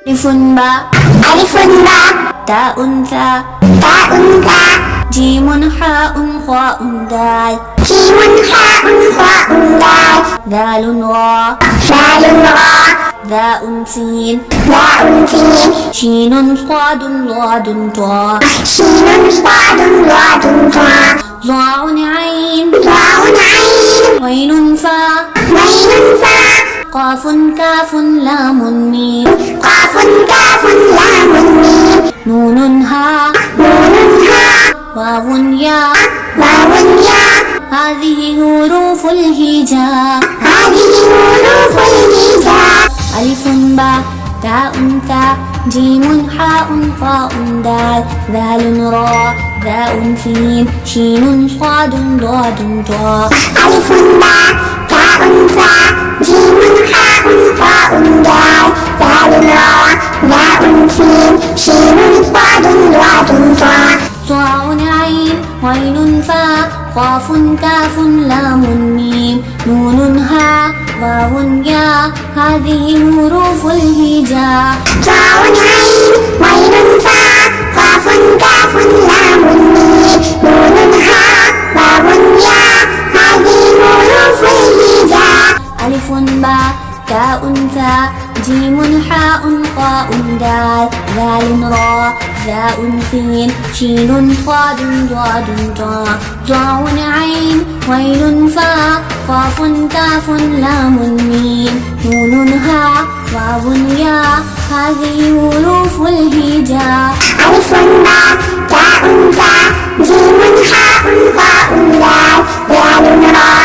ألف باء ألف باء تاء ثاء تاء ثاء جيم حاء خاء دال جيم حاء خاء دال ذال راء ذال راء ذاء سين ذاء سين شين صاد ضاد طاء شين صاد ضاد طاء ضاء عين ضاء عين غين فاء غين فاء قاف كاف لام ميم قاف كاف لام ميم نون هاء نون هاء واو ياء واو ياء هذه حروف الهجاء هذه حروف الهجاء ألف باء تاء ثاء جيم حاء خاء دال ذال راء ذاء سين شين صاد ضاد طاء ألف باء تاء ثاء جيم حاء خاء دال ذال راء ذاء سين شين صاد ضاد طاء ضاء عين غين فاء قاف كاف لام ميم نون هاء واو ياء هذه حروف الهجاء ضاء عين غين فاء قاف كاف لام ميم نون هاء واو ياء هذه حروف الهجاء ألف باء تاء ثاء جيم حاء خاء دال ذال راء ذاء سين شين صاد ضاد طاء ضاء عين غين فاء قاف كاف لام ميم نون هاء واو ياء هذه حروف الهجاء ألف باء تاء ثاء جيم حاء خاء دال ذال راء